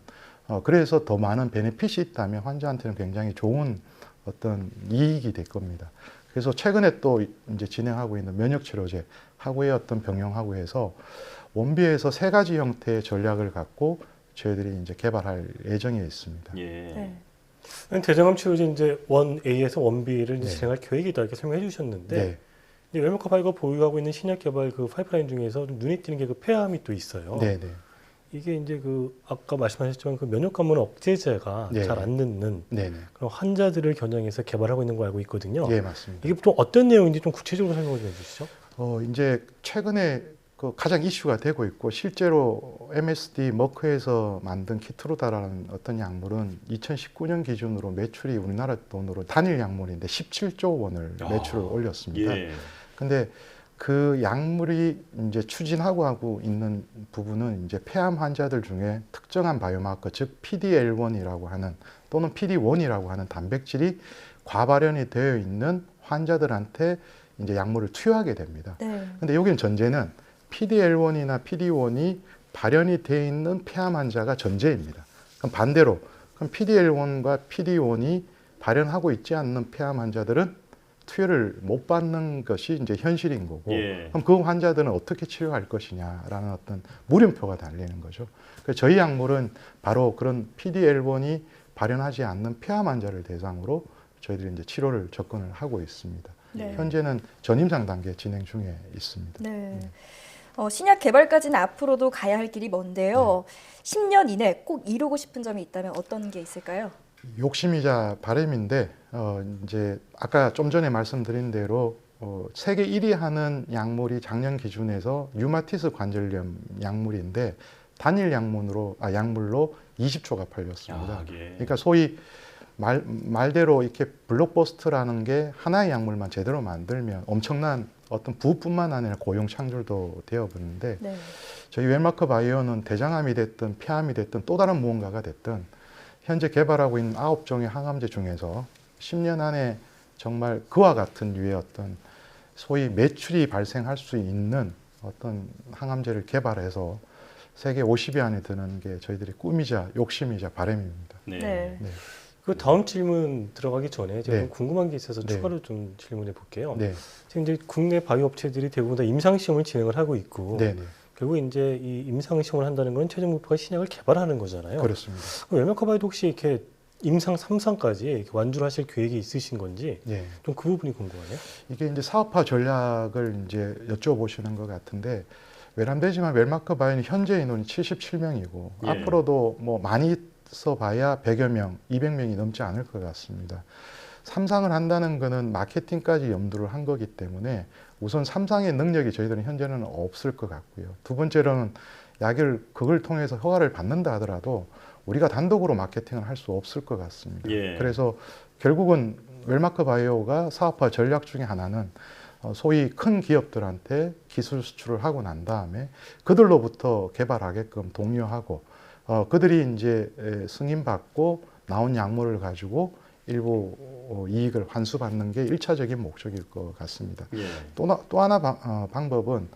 그래서 더 많은 베네핏이 있다면 환자한테는 굉장히 좋은 어떤 이익이 될 겁니다. 그래서 최근에 또 이제 진행하고 있는 면역치료제 하고의 어떤 병용하고 해서 원비에서 세 가지 형태의 전략을 갖고 저희들이 이제 개발할 예정에 있습니다. 예. 네. 대장암 치료제 이제 1A에서 1B를 네. 진행할 계획이다 이렇게 설명해 주셨는데 네. 웰마커 바이오가 보유하고 있는 신약 개발 그 파이프라인 중에서 좀 눈에 띄는 게 그 폐암이 또 있어요. 네, 네. 이게 이제 그 아까 말씀하셨지만 그 면역관문 억제제가 네. 잘 안 넣는 네, 네. 그런 환자들을 겨냥해서 개발하고 있는 거 알고 있거든요. 예, 맞습니다. 이게 좀 어떤 내용인지 좀 구체적으로 설명을 좀 해주시죠. 이제 최근에 그 가장 이슈가 되고 있고 실제로 MSD 머크에서 만든 키트루다라는 어떤 약물은 2019년 기준으로 매출이 우리나라 돈으로 단일 약물인데 17조 원을 매출을 올렸습니다. 예. 근데 그 약물이 이제 추진하고 하고 있는 부분은 이제 폐암 환자들 중에 특정한 바이오마커 즉 PD-L1이라고 하는 또는 PD-1이라고 하는 단백질이 과발현이 되어 있는 환자들한테 이제 약물을 투여하게 됩니다. 네. 근데 여기는 전제는 PD-L1이나 PD-1이 발현이 되어 있는 폐암 환자가 전제입니다. 그럼 반대로 그럼 PD-L1과 PD-1이 발현하고 있지 않는 폐암 환자들은 투여를 못 받는 것이 이제 현실인 거고 예. 그럼 그 환자들은 어떻게 치료할 것이냐라는 어떤 물음표가 달리는 거죠. 그래서 저희 약물은 바로 그런 PD-L1이 발현하지 않는 폐암 환자를 대상으로 저희들이 이제 치료를 접근을 하고 있습니다. 네. 현재는 전임상 단계 진행 중에 있습니다. 네. 신약 개발까지는 앞으로도 가야 할 길이 먼데요. 10년 이내 꼭 이루고 싶은 점이 있다면 어떤 게 있을까요? 욕심이자 바람인데 이제 아까 좀 전에 말씀드린 대로 세계 1위 하는 약물이 작년 기준에서 류마티스 관절염 약물인데 단일 약물로 20초가 팔렸습니다. 예. 그러니까 소위 말대로 이렇게 블록버스터라는 게 하나의 약물만 제대로 만들면 엄청난 어떤 부뿐만 아니라 고용 창출도 되어버리는데 네. 저희 웰마크 바이오는 대장암이 됐든 폐암이 됐든 또 다른 무언가가 됐든 현재 개발하고 있는 9종의 항암제 중에서 10년 안에 정말 그와 같은 류의 어떤 소위 매출이 발생할 수 있는 어떤 항암제를 개발해서 세계 50위 안에 드는 게 저희들의 꿈이자 욕심이자 바람입니다. 네. 네. 네. 그 다음 질문 들어가기 전에 제가 네. 궁금한 게 있어서 네. 추가로 좀 질문해 볼게요. 네. 지금 이제 국내 바이오 업체들이 대부분 다 임상 시험을 진행을 하고 있고 네. 네. 결국 이제 이 임상 시험을 한다는 건 최종 목표가 신약을 개발하는 거잖아요. 그렇습니다. 웰마크 바이오도 혹시 이렇게 임상 3상까지 이렇게 완주를 하실 계획이 있으신 건지 예. 좀 그 부분이 궁금하네요. 이게 이제 사업화 전략을 이제 여쭤보시는 것 같은데 외람되지만 웰마크 바이오는 현재 인원이 77명이고 예. 앞으로도 뭐 많이 써봐야 100여 명, 200명이 넘지 않을 것 같습니다. 3상을 한다는 거는 마케팅까지 염두를 한 거기 때문에 우선 3상의 능력이 저희들은 현재는 없을 것 같고요. 두 번째로는 그걸 통해서 허가를 받는다 하더라도 우리가 단독으로 마케팅을 할 수 없을 것 같습니다. 예. 그래서 결국은 웰마크 바이오가 사업화 전략 중에 하나는 소위 큰 기업들한테 기술 수출을 하고 난 다음에 그들로부터 개발하게끔 독려하고 그들이 이제 승인받고 나온 약물을 가지고 일부 이익을 환수받는 게 1차적인 목적일 것 같습니다. 예. 또 하나 방법은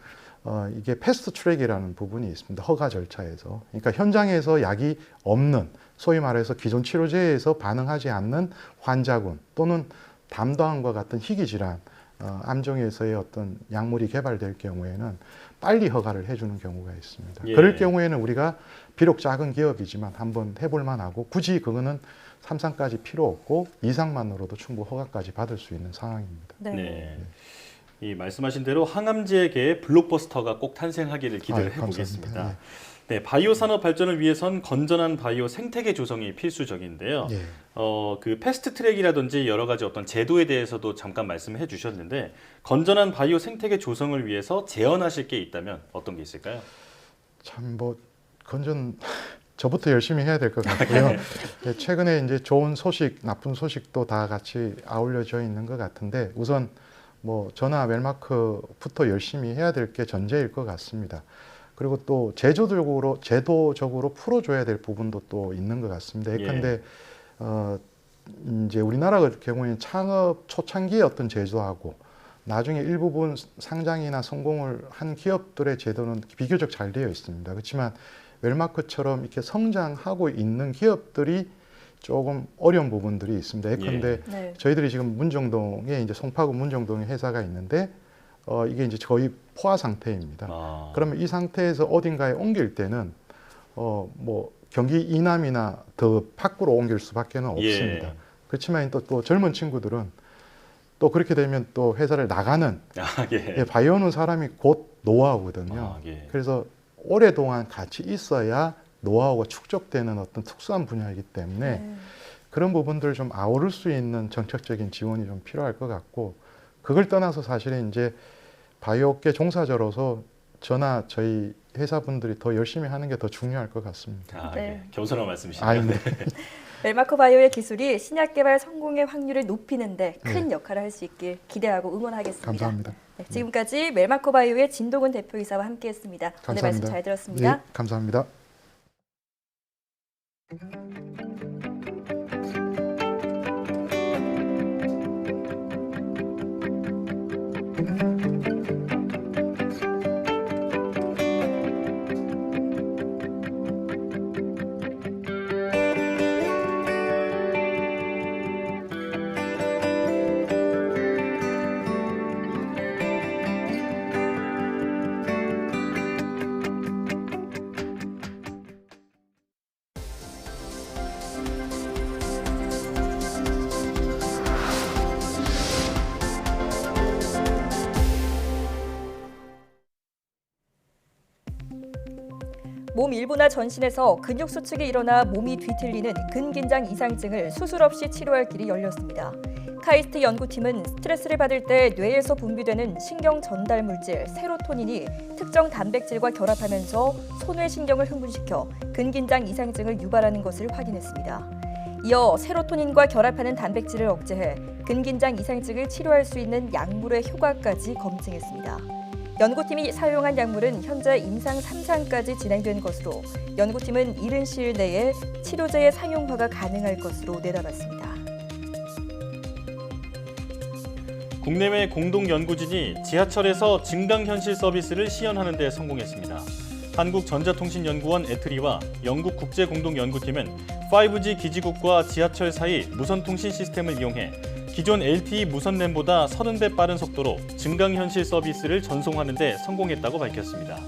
이게 패스트 트랙이라는 부분이 있습니다. 허가 절차에서. 그러니까 현장에서 약이 없는 소위 말해서 기존 치료제에서 반응하지 않는 환자군 또는 담도암과 같은 희귀 질환 암종에서의 어떤 약물이 개발될 경우에는 빨리 허가를 해주는 경우가 있습니다. 예. 그럴 경우에는 우리가 비록 작은 기업이지만 한번 해볼 만하고 굳이 그거는 3상까지 필요 없고 2상만으로도 충분히 허가까지 받을 수 있는 상황입니다. 네. 네. 이 말씀하신 대로 항암제계의 블록버스터가 꼭 탄생하기를 기대를 해보겠습니다. 감사합니다. 네, 바이오 산업 발전을 위해선 건전한 바이오 생태계 조성이 필수적인데요. 예. 그 패스트 트랙이라든지 여러 가지 어떤 제도에 대해서도 잠깐 말씀해 주셨는데 건전한 바이오 생태계 조성을 위해서 제언하실 게 있다면 어떤 게 있을까요? 참 뭐 저부터 열심히 해야 될 것 같고요. 네, 최근에 이제 좋은 소식, 나쁜 소식도 다 같이 아울려져 있는 것 같은데 우선 뭐 저나 웰마크부터 열심히 해야 될 게 전제일 것 같습니다. 그리고 또 제도적으로 풀어줘야 될 부분도 또 있는 것 같습니다. 예컨대 이제 우리나라 같은 경우에는 창업 초창기의 어떤 제도하고 나중에 일부분 상장이나 성공을 한 기업들의 제도는 비교적 잘 되어 있습니다. 그렇지만 웰마크처럼 이렇게 성장하고 있는 기업들이 조금 어려운 부분들이 있습니다. 예컨대 네. 저희들이 지금 문정동에 이제 송파구 문정동에 회사가 있는데 이게 이제 거의 포화 상태입니다. 그러면 이 상태에서 어딘가에 옮길 때는 뭐 경기 이남이나 더 밖으로 옮길 수밖에는 없습니다. 예. 그렇지만 또 젊은 친구들은 또 그렇게 되면 또 회사를 나가는 예. 바이오는 사람이 곧 노하우거든요. 예. 그래서 오랫동안 같이 있어야 노하우가 축적되는 어떤 특수한 분야이기 때문에 그런 부분들을 좀 아우를 수 있는 정책적인 지원이 좀 필요할 것 같고 그걸 떠나서 사실은 이제 바이오업계 종사자로서 저나 저희 회사분들이 더 열심히 하는 게 더 중요할 것 같습니다. 네. 겸손한 말씀이시네요. 네. 웰마크 바이오의 기술이 신약 개발 성공의 확률을 높이는데 큰 역할을 할 수 있길 기대하고 응원하겠습니다. 감사합니다. 네, 지금까지 웰마크 바이오의 진동훈 대표이사와 함께했습니다. 오늘 말씀 잘 들었습니다. 네, 감사합니다. 몸 일부나 전신에서 근육 수축이 일어나 몸이 뒤틀리는 근긴장 이상증을 수술 없이 치료할 길이 열렸습니다. 카이스트 연구팀은 스트레스를 받을 때 뇌에서 분비되는 신경 전달 물질 세로토닌이 특정 단백질과 결합하면서 소뇌신경을 흥분시켜 근긴장 이상증을 유발하는 것을 확인했습니다. 이어 세로토닌과 결합하는 단백질을 억제해 근긴장 이상증을 치료할 수 있는 약물의 효과까지 검증했습니다. 연구팀이 사용한 약물은 현재 임상 3상까지 진행된 것으로 연구팀은 이른 시일 내에 치료제의 상용화가 가능할 것으로 내다봤습니다. 국내외 공동연구진이 지하철에서 증강현실 서비스를 시연하는 데 성공했습니다. 한국전자통신연구원 애트리와 영국 국제공동연구팀은 5G 기지국과 지하철 사이 무선통신 시스템을 이용해 기존 LTE 무선랜보다 30배 빠른 속도로 증강현실 서비스를 전송하는 데 성공했다고 밝혔습니다.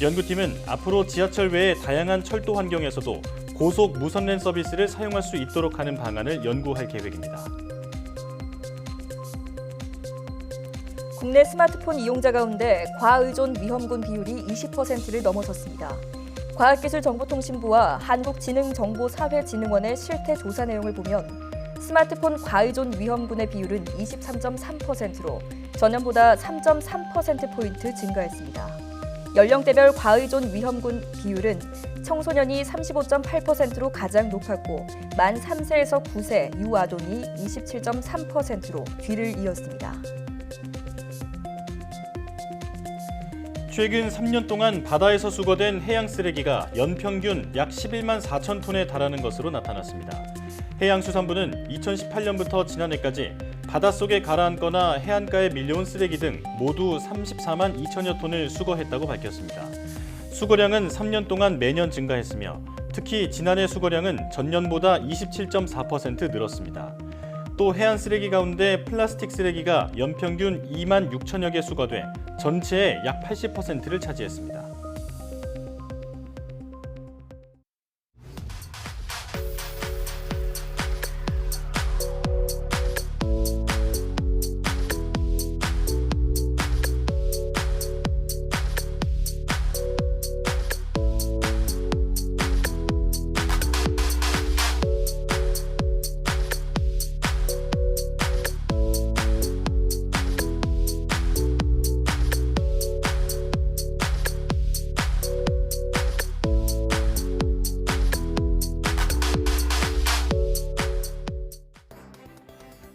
연구팀은 앞으로 지하철 외의 다양한 철도 환경에서도 고속 무선랜 서비스를 사용할 수 있도록 하는 방안을 연구할 계획입니다. 국내 스마트폰 이용자 가운데 과의존 위험군 비율이 20%를 넘어섰습니다. 과학기술정보통신부와 한국지능정보사회진흥원의 실태 조사 내용을 보면 스마트폰 과의존 위험군의 비율은 23.3%로 전년보다 3.3%포인트 증가했습니다. 연령대별 과의존 위험군 비율은 청소년이 35.8%로 가장 높았고 만 3세에서 9세 유아동이 27.3%로 뒤를 이었습니다. 최근 3년 동안 바다에서 수거된 해양 쓰레기가 연평균 약 11만 4천 톤에 달하는 것으로 나타났습니다. 해양수산부는 2018년부터 지난해까지 바닷속에 가라앉거나 해안가에 밀려온 쓰레기 등 모두 34만 2천여 톤을 수거했다고 밝혔습니다. 수거량은 3년 동안 매년 증가했으며 특히 지난해 수거량은 전년보다 27.4% 늘었습니다. 또 해안 쓰레기 가운데 플라스틱 쓰레기가 연평균 2만 6천여 개 수거돼 전체의 약 80%를 차지했습니다.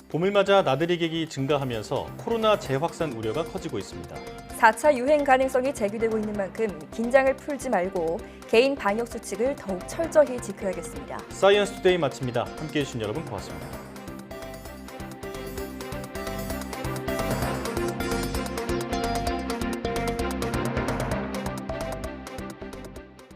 봄을 맞아 나들이 객이 증가하면서 코로나 재확산 우려가 커지고 있습니다. 4차 유행 가능성이 제기되고 있는 만큼 긴장을 풀지 말고 개인 방역 수칙을 더욱 철저히 지켜야겠습니다. 사이언스 투데이 마칩니다. 함께해 주신 여러분 고맙습니다.